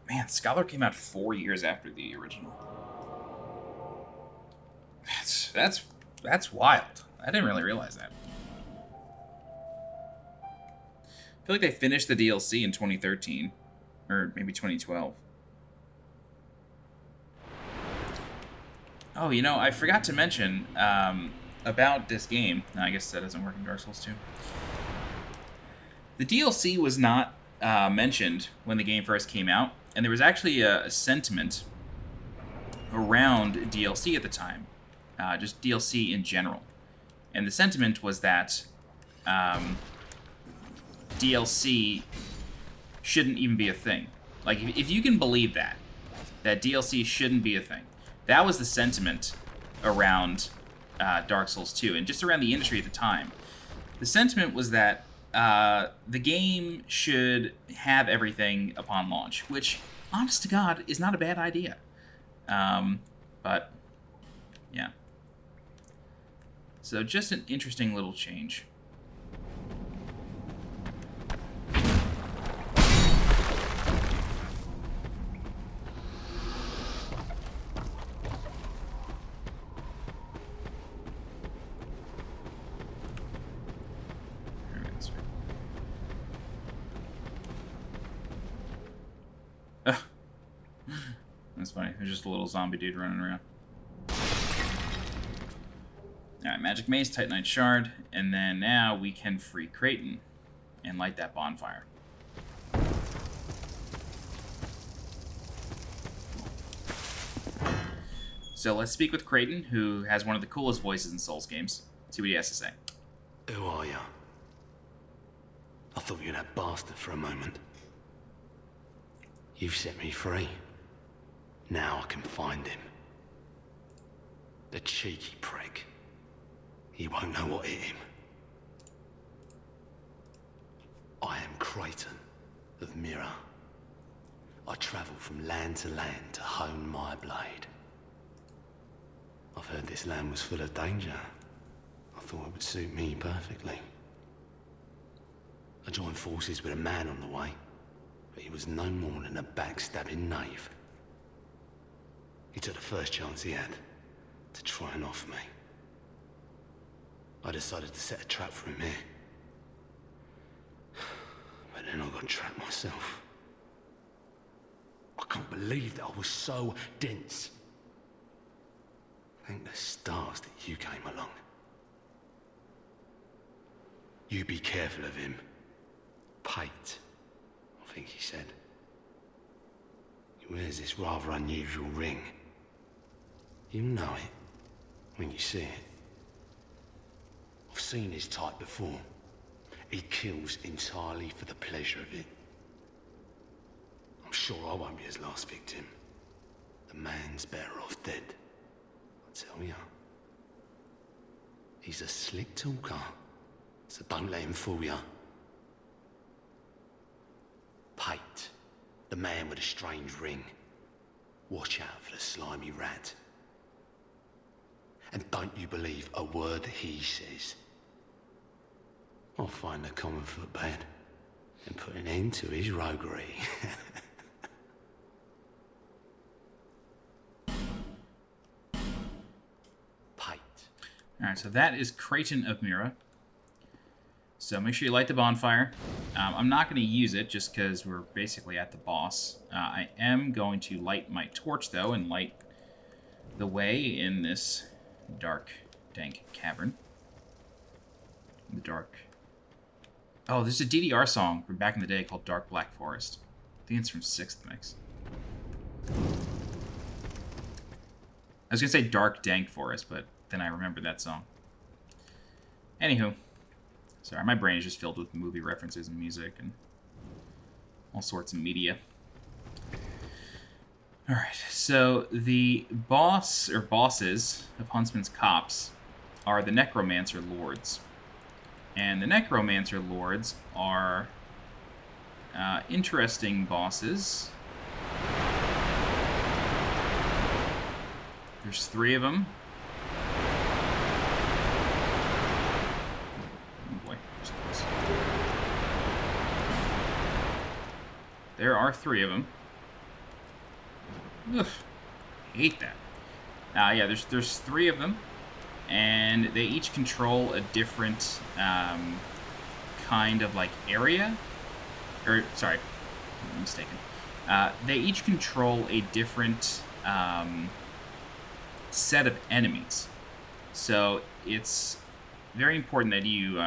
Man, Scholar came out 4 years after the original. That's wild. I didn't really realize that. I feel like they finished the DLC in 2013, or maybe 2012. Oh, you know, I forgot to mention about this game. No, I guess that doesn't work in Dark Souls 2. The DLC was not mentioned when the game first came out, and there was actually a sentiment around DLC at the time, just DLC in general. And the sentiment was that DLC shouldn't even be a thing. Like, if you can believe that DLC shouldn't be a thing, that was the sentiment around Dark Souls 2, and just around the industry at the time. The sentiment was that the game should have everything upon launch, which, honest to God, is not a bad idea. But, yeah. So, just an interesting little change. That's funny. There's just a little zombie dude running around. Alright, Magic Mace, Titanite Shard, and then now we can free Creighton and light that bonfire. So let's speak with Creighton, who has one of the coolest voices in Souls games. See what he has to say. Who are you? I thought you were that bastard for a moment. You've set me free. Now I can find him. The cheeky prick. He won't know what hit him. I am Creighton of Mirror. I travel from land to land to hone my blade. I've heard this land was full of danger. I thought it would suit me perfectly. I joined forces with a man on the way, but he was no more than a backstabbing knave. He took the first chance he had to try and off me. I decided to set a trap for him here. But then I got trapped myself. I can't believe that I was so dense. Thank the stars that you came along. You be careful of him. Pate, I think he said. He wears this rather unusual ring. You'll know it when you see it. I've seen his type before. He kills entirely for the pleasure of it. I'm sure I won't be his last victim. The man's better off dead, I tell ya. He's a slick talker, so don't let him fool ya. Pate, the man with a strange ring. Watch out for the slimy rat. And don't you believe a word he says. I'll find the common footpad and put an end to his roguery. Pate. Alright, so that is Creighton of Mira. So make sure you light the bonfire. I'm not going to use it just because we're basically at the boss. I am going to light my torch, though, and light the way in this dark, dank cavern. The dark... Oh, there's a DDR song from back in the day called Dark Black Forest. I think it's from 6th Mix. I was going to say Dark Dank Forest, but then I remembered that song. Anywho. Sorry, my brain is just filled with movie references and music and all sorts of media. Alright, so the boss, or bosses, of Huntsman's Copse are the Necromancer Lords. And the Necromancer Lords are interesting bosses. There's 3 of them. There are 3 of them. Ugh, hate that. Yeah, there's 3 of them, and they each control a different kind of like area. Or sorry, I'm mistaken. They each control a different set of enemies. So it's very important that you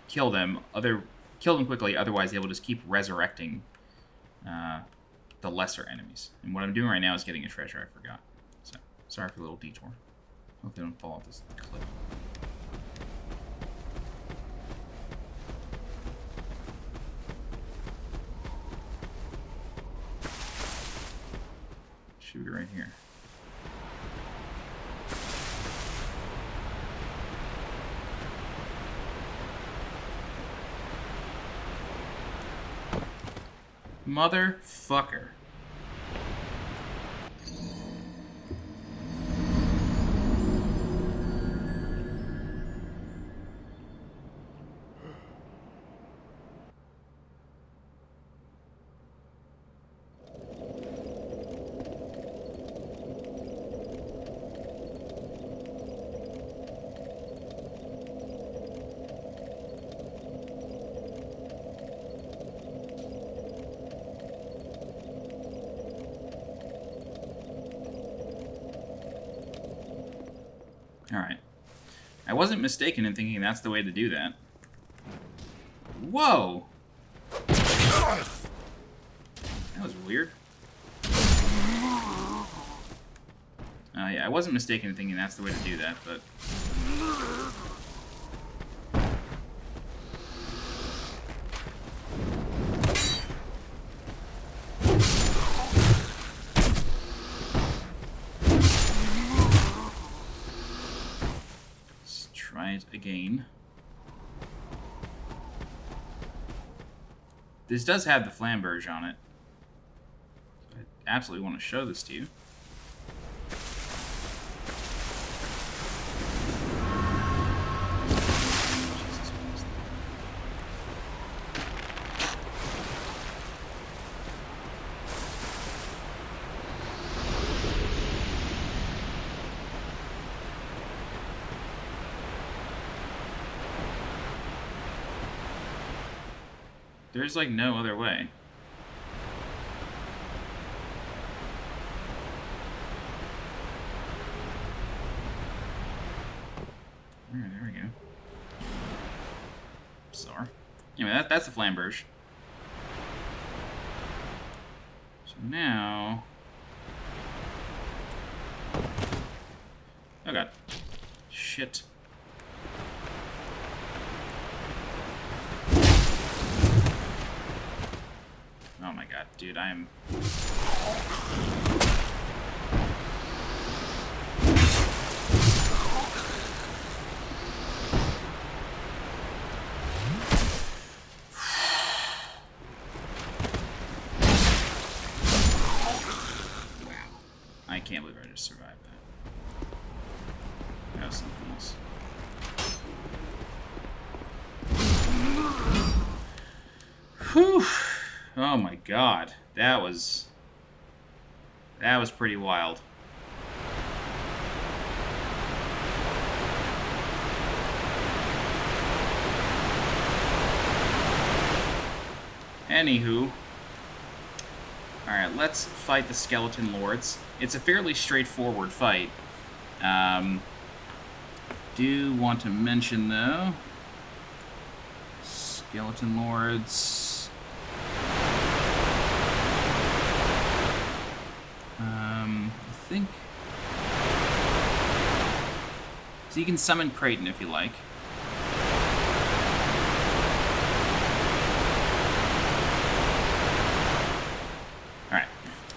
kill them quickly, otherwise they will just keep resurrecting the lesser enemies. And what I'm doing right now is getting a treasure I forgot. So, sorry for the little detour. Hope they don't fall off this cliff. Should be right here. Motherfucker. Alright. I wasn't mistaken in thinking that's the way to do that. Whoa! That was weird. Yeah, I wasn't mistaken in thinking that's the way to do that, but... again. This does have the Flamberge on it. I absolutely want to show this to you. There's like no other way. Alright, there we go. Bizarre. Anyway, that's the Flamberge. So now... Oh god. Shit. Oh my god, dude, I am... can't believe I just survived that. That was something else. Whew. Oh my god. That was pretty wild. Anywho. Alright, let's fight the Skeleton Lords. It's a fairly straightforward fight. Do want to mention, though, Skeleton Lords. I think... So you can summon Creighton if you like.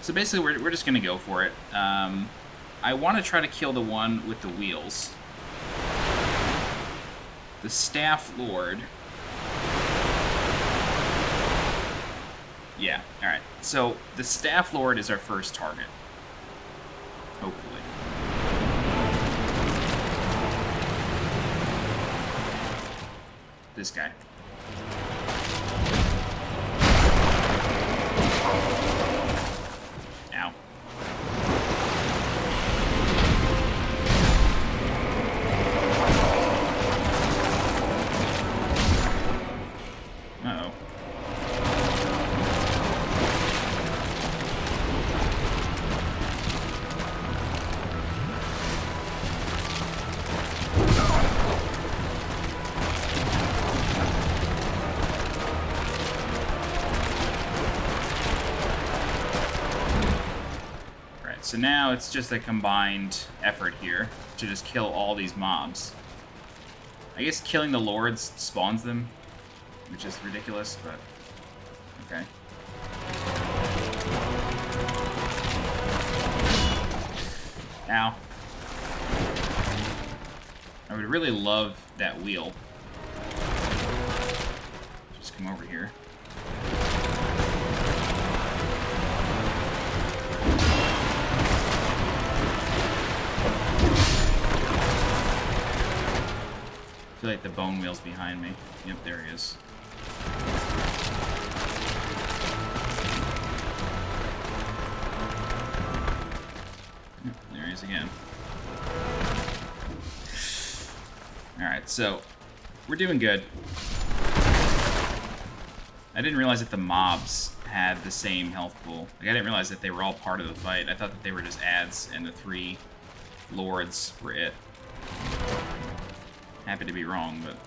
So basically, we're just going to go for it. I want to try to kill the one with the wheels. The Staff Lord. Yeah, alright. So, the Staff Lord is our first target. Hopefully. This guy. So now it's just a combined effort here to just kill all these mobs. I guess killing the lords spawns them, which is ridiculous, but okay. Ow. I would really love that wheel. Just come over here. I feel like the bone wheel's behind me. Yep, there he is. Yep, there he is again. Alright, so we're doing good. I didn't realize that the mobs had the same health pool. Like, I didn't realize that they were all part of the fight. I thought that they were just adds, and the 3 lords were it. Happy to be wrong, but...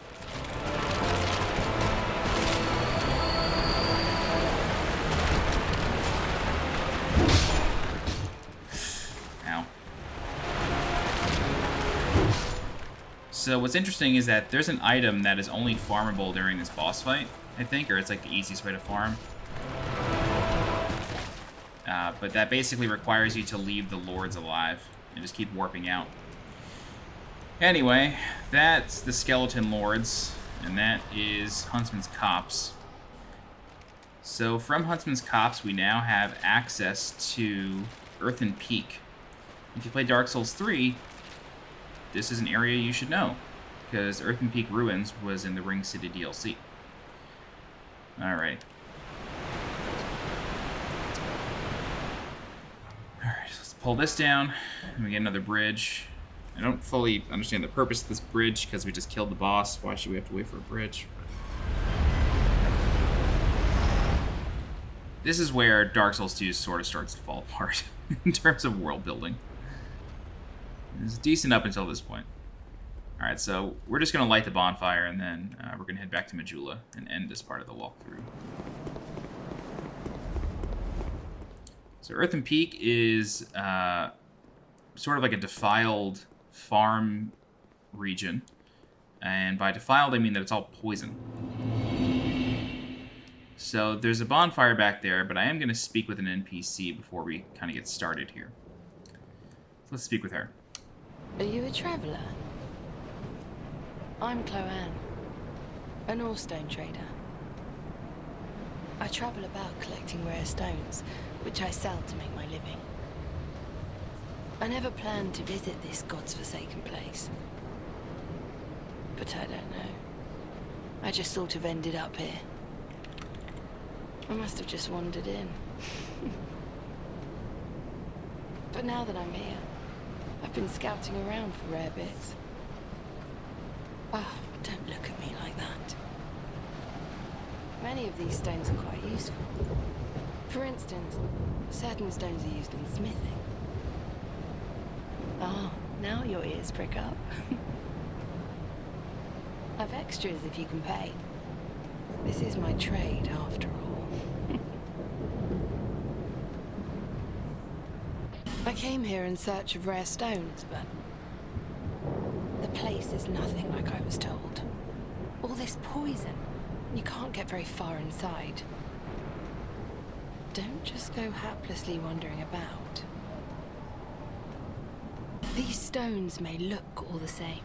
Ow. So what's interesting is that there's an item that is only farmable during this boss fight, I think, or it's like the easiest way to farm. But that basically requires you to leave the lords alive and just keep warping out. Anyway, that's the Skeleton Lords, and that is Huntsman's Copse. So from Huntsman's Copse, we now have access to Earthen Peak. If you play Dark Souls 3, this is an area you should know, because Earthen Peak Ruins was in the Ring City DLC. Alright. Alright, let's pull this down, and we get another bridge. I don't fully understand the purpose of this bridge, because we just killed the boss. Why should we have to wait for a bridge? This is where Dark Souls 2 sort of starts to fall apart, in terms of world building. It's decent up until this point. Alright, so we're just going to light the bonfire, and then we're going to head back to Majula and end this part of the walkthrough. So Earthen Peak is sort of like a defiled farm region, and by defiled I mean that it's all poison. So there's a bonfire back there, but I am going to speak with an NPC before we kind of get started here. So let's speak with her. Are you a traveller? I'm Chloanne, an ore-stone trader. I travel about collecting rare stones, which I sell to make my living. I never planned to visit this God's forsaken place. But I don't know. I just sort of ended up here. I must have just wandered in. But now that I'm here, I've been scouting around for rare bits. Oh, don't look at me like that. Many of these stones are quite useful. For instance, certain stones are used in smithing. Oh, now your ears prick up. I've extras if you can pay. This is my trade, after all. I came here in search of rare stones, but the place is nothing like I was told. All this poison, you can't get very far inside. Don't just go haplessly wandering about. These stones may look all the same,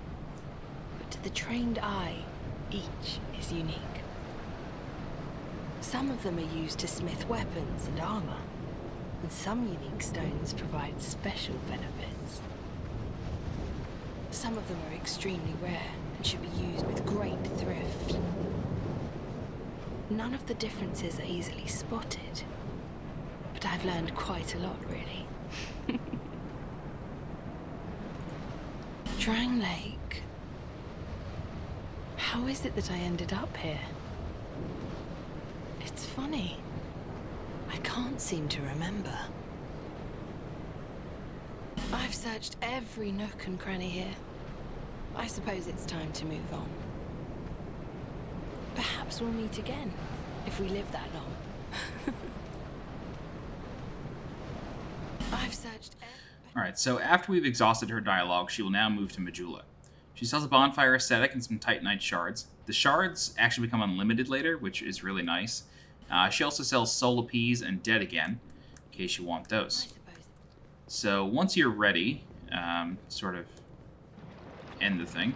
but to the trained eye, each is unique. Some of them are used to smith weapons and armor, and some unique stones provide special benefits. Some of them are extremely rare and should be used with great thrift. None of the differences are easily spotted, but I've learned quite a lot, really. Drang Lake. How is it that I ended up here? It's funny. I can't seem to remember. I've searched every nook and cranny here. I suppose it's time to move on. Perhaps we'll meet again, if we live that long. I've searched Alright, so after we've exhausted her dialogue, she will now move to Majula. She sells a bonfire aesthetic and some Titanite shards. The shards actually become unlimited later, which is really nice. She also sells Soul Appease and Dead Again, in case you want those. So once you're ready, sort of end the thing,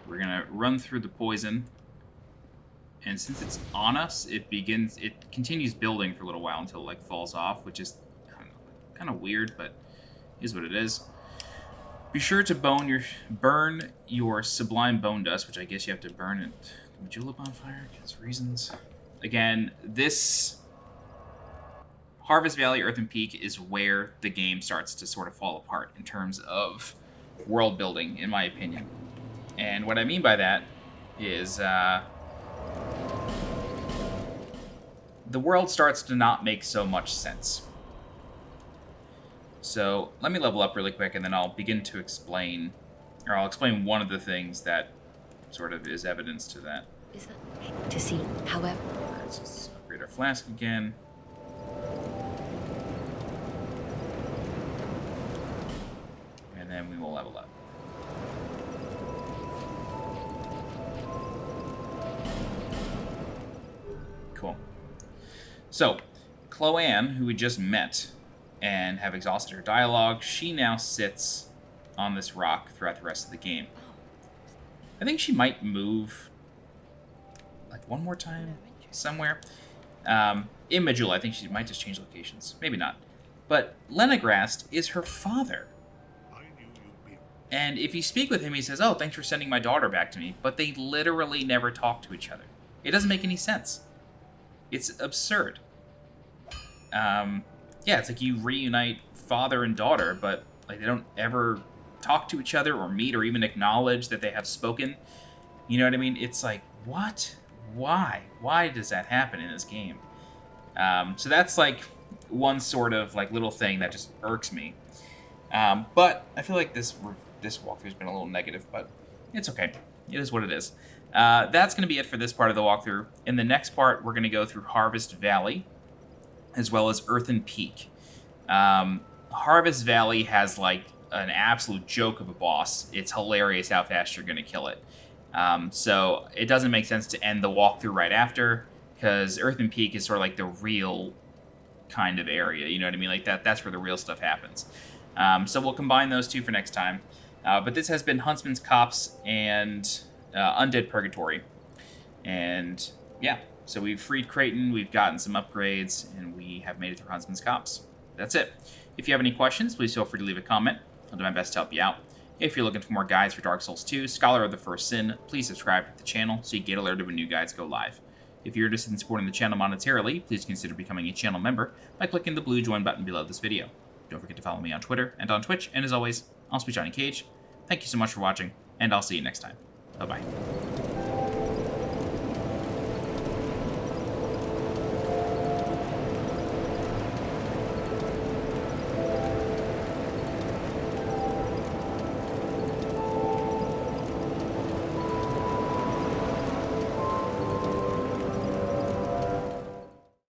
we're going to run through the poison. And since it's on us, it continues building for a little while until it like falls off, which is kind of weird, but is what it is. Be sure to burn your Sublime Bone Dust, which I guess you have to burn at the Majula Bonfire, because reasons. Again, this Harvest Valley, Earthen Peak is where the game starts to sort of fall apart in terms of world building, in my opinion. And what I mean by that is the world starts to not make so much sense. So let me level up really quick, and then I'll begin to explain, or I'll explain one of the things that sort of is evidence to that. Is that to see, however? Let's just upgrade our flask again. And then we will level up. Cool. So, Chloanne, who we just met and have exhausted her dialogue, she now sits on this rock throughout the rest of the game. I think she might move like one more time somewhere. In Majula, I think she might just change locations. Maybe not. But Lenegrast is her father. And if you speak with him, he says, "Oh, thanks for sending my daughter back to me." But they literally never talk to each other. It doesn't make any sense. It's absurd. Yeah, it's like you reunite father and daughter, but like they don't ever talk to each other or meet or even acknowledge that they have spoken. You know what I mean? It's like, what? Why? Why does that happen in this game? So that's like one sort of like little thing that just irks me. But I feel like this walkthrough's been a little negative, but it's okay. It is what it is. That's going to be it for this part of the walkthrough. In the next part, we're going to go through Harvest Valley, as well as Earthen Peak. Harvest Valley has like an absolute joke of a boss. It's hilarious how fast you're going to kill it. So it doesn't make sense to end the walkthrough right after, because Earthen Peak is sort of like the real kind of area. You know what I mean? Like that's where the real stuff happens. So we'll combine those two for next time. But this has been Huntsman's Copse and Undead Purgatory. And yeah, so we've freed Creighton, we've gotten some upgrades, and we have made it through Huntsman's Copse. that's it. If you have any questions, please feel free to leave a comment. I'll do my best to help you out. If you're looking for more guides for Dark Souls 2, Scholar of the First Sin, please subscribe to the channel so you get alerted when new guides go live. If you're interested in supporting the channel monetarily, please consider becoming a channel member by clicking the blue join button below this video. Don't forget to follow me on Twitter and on Twitch, and as always, I'm SweetJohnnyCage. Thank you so much for watching, and I'll see you next time. Bye-bye.